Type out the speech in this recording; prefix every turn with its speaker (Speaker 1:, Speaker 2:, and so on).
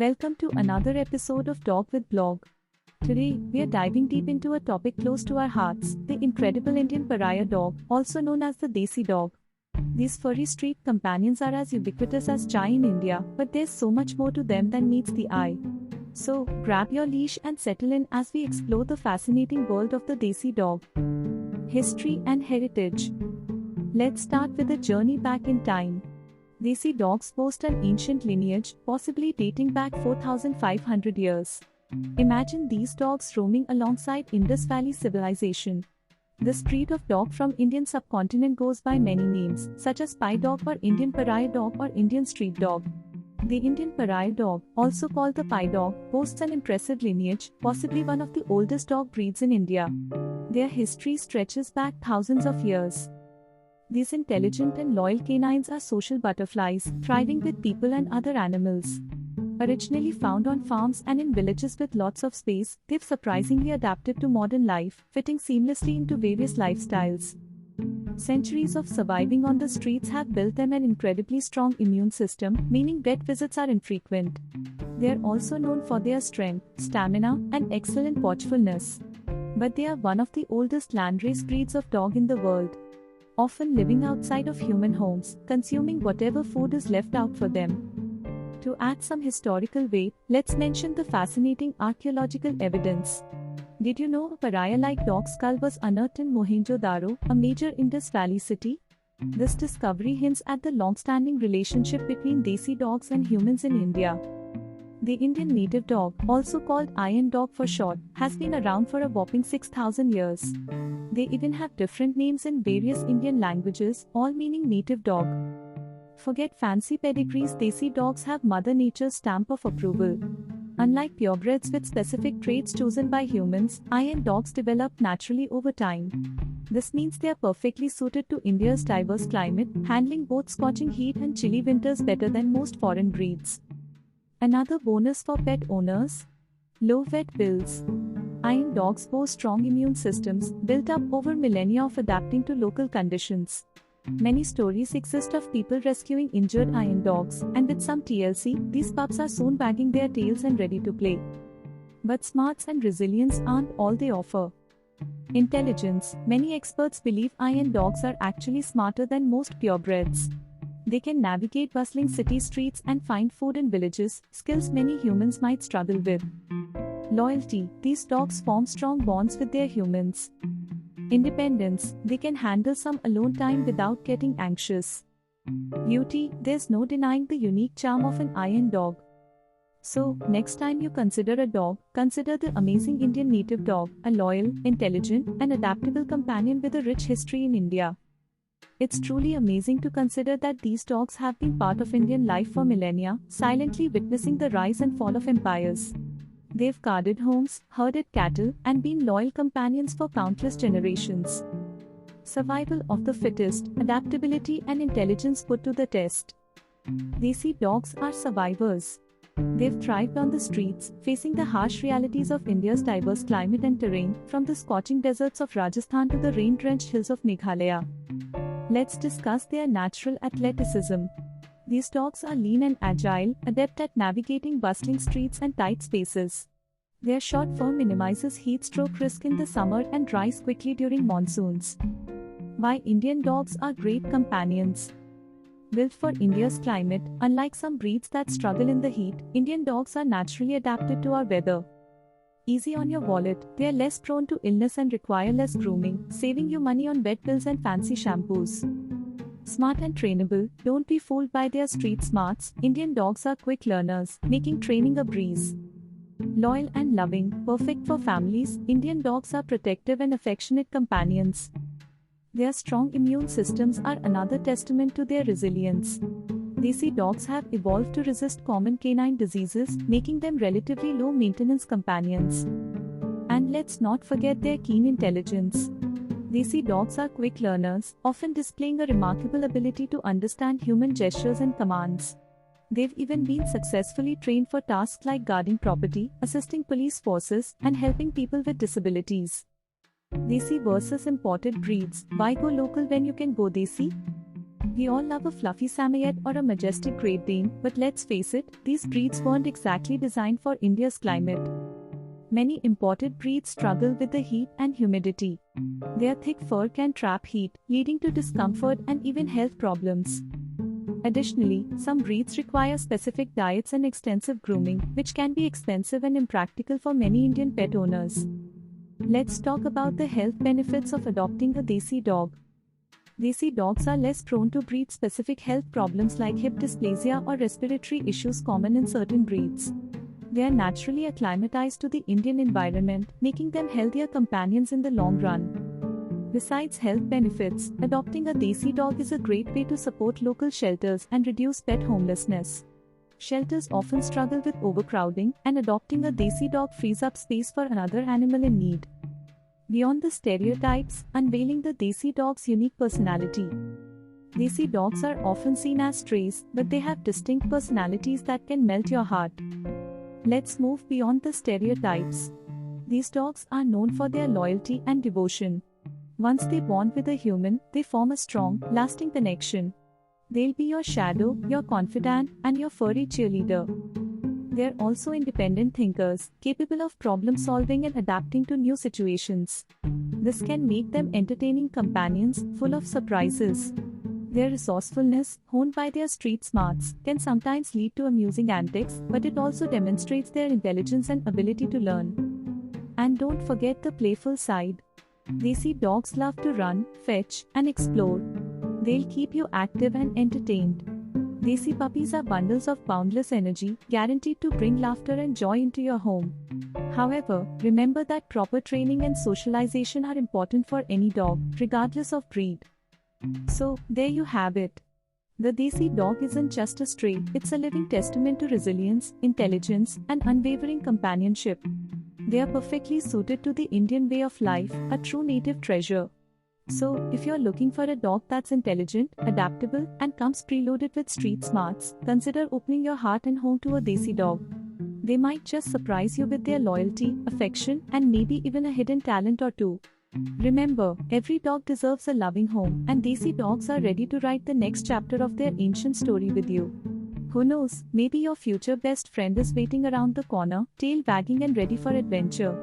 Speaker 1: Welcome to another episode of Dog with Blog. Today, we are diving deep into a topic close to our hearts, the incredible Indian pariah dog, also known as the Desi dog. These furry street companions are as ubiquitous as chai in India, but there's so much more to them than meets the eye. So, grab your leash and settle in as we explore the fascinating world of the Desi dog. History and heritage. Let's start with a journey back in time. Desi dogs boast an ancient lineage, possibly dating back 4,500 years. Imagine these dogs roaming alongside Indus Valley civilization. This breed of dog from Indian subcontinent goes by many names, such as Pai dog or Indian pariah dog or Indian street dog. The Indian pariah dog, also called the Pai dog, boasts an impressive lineage, possibly one of the oldest dog breeds in India. Their history stretches back thousands of years. These intelligent and loyal canines are social butterflies, thriving with people and other animals. Originally found on farms and in villages with lots of space, they've surprisingly adapted to modern life, fitting seamlessly into various lifestyles. Centuries of surviving on the streets have built them an incredibly strong immune system, meaning vet visits are infrequent. They are also known for their strength, stamina, and excellent watchfulness. But they are one of the oldest landrace breeds of dog in the world, often living outside of human homes, consuming whatever food is left out for them. To add some historical weight, let's mention the fascinating archaeological evidence. Did you know a pariah-like dog skull was unearthed in Mohenjo-daro, a major Indus Valley city? This discovery hints at the long-standing relationship between Desi dogs and humans in India. The Indian native dog, also called iron dog for short, has been around for a whopping 6,000 years. They even have different names in various Indian languages, all meaning native dog. Forget fancy pedigrees, Desi dogs have Mother Nature's stamp of approval. Unlike purebreds with specific traits chosen by humans, iron dogs develop naturally over time. This means they are perfectly suited to India's diverse climate, handling both scorching heat and chilly winters better than most foreign breeds. Another bonus for pet owners: low vet bills. Iron dogs boast strong immune systems, built up over millennia of adapting to local conditions. Many stories exist of people rescuing injured iron dogs, and with some TLC, these pups are soon wagging their tails and ready to play. But smarts and resilience aren't all they offer. Intelligence. Many experts believe iron dogs are actually smarter than most purebreds. They can navigate bustling city streets and find food in villages, skills many humans might struggle with. Loyalty. These dogs form strong bonds with their humans. Independence. They can handle some alone time without getting anxious. Beauty. There's no denying the unique charm of an iron dog. So, next time you consider a dog, consider the amazing Indian native dog, a loyal, intelligent, and adaptable companion with a rich history in India. It's truly amazing to consider that these dogs have been part of Indian life for millennia, silently witnessing the rise and fall of empires. They've guarded homes, herded cattle, and been loyal companions for countless generations. Survival of the fittest, adaptability and intelligence put to the test. Desi dogs are survivors. They've thrived on the streets, facing the harsh realities of India's diverse climate and terrain, from the scorching deserts of Rajasthan to the rain-drenched hills of Meghalaya. Let's discuss their natural athleticism. These dogs are lean and agile, adept at navigating bustling streets and tight spaces. Their short fur minimizes heat stroke risk in the summer and dries quickly during monsoons. Why Indian dogs are great companions. Built for India's climate, unlike some breeds that struggle in the heat, Indian dogs are naturally adapted to our weather. Easy on your wallet, they are less prone to illness and require less grooming, saving you money on vet bills and fancy shampoos. Smart and trainable. Don't be fooled by their street smarts. Indian dogs are quick learners, making training a breeze. Loyal and loving, perfect for families, Indian dogs are protective and affectionate companions. Their strong immune systems are another testament to their resilience. Desi dogs have evolved to resist common canine diseases, making them relatively low-maintenance companions. And let's not forget their keen intelligence. Desi dogs are quick learners, often displaying a remarkable ability to understand human gestures and commands. They've even been successfully trained for tasks like guarding property, assisting police forces, and helping people with disabilities. Desi versus imported breeds. Why go local when you can go Desi? We all love a fluffy Samoyed or a majestic Great Dane, but let's face it, these breeds weren't exactly designed for India's climate. Many imported breeds struggle with the heat and humidity. Their thick fur can trap heat, leading to discomfort and even health problems. Additionally, some breeds require specific diets and extensive grooming, which can be expensive and impractical for many Indian pet owners. Let's talk about the health benefits of adopting a Desi dog. Desi dogs are less prone to breed-specific health problems like hip dysplasia or respiratory issues common in certain breeds. They are naturally acclimatized to the Indian environment, making them healthier companions in the long run. Besides health benefits, adopting a Desi dog is a great way to support local shelters and reduce pet homelessness. Shelters often struggle with overcrowding, and adopting a Desi dog frees up space for another animal in need. Beyond the stereotypes, unveiling the Desi dog's unique personality. Desi dogs are often seen as strays, but they have distinct personalities that can melt your heart. Let's move beyond the stereotypes. These dogs are known for their loyalty and devotion. Once they bond with a human, they form a strong, lasting connection. They'll be your shadow, your confidant, and your furry cheerleader. They're also independent thinkers, capable of problem solving and adapting to new situations. This can make them entertaining companions, full of surprises. Their resourcefulness, honed by their street smarts, can sometimes lead to amusing antics, but it also demonstrates their intelligence and ability to learn. And don't forget the playful side. Desi dogs love to run, fetch, and explore. They'll keep you active and entertained. Desi puppies are bundles of boundless energy, guaranteed to bring laughter and joy into your home. However, remember that proper training and socialization are important for any dog, regardless of breed. So, there you have it. The Desi dog isn't just a stray, it's a living testament to resilience, intelligence, and unwavering companionship. They are perfectly suited to the Indian way of life, a true native treasure. So, if you're looking for a dog that's intelligent, adaptable, and comes preloaded with street smarts, consider opening your heart and home to a Desi dog. They might just surprise you with their loyalty, affection, and maybe even a hidden talent or two. Remember, every dog deserves a loving home, and Desi dogs are ready to write the next chapter of their ancient story with you. Who knows, maybe your future best friend is waiting around the corner, tail wagging and ready for adventure.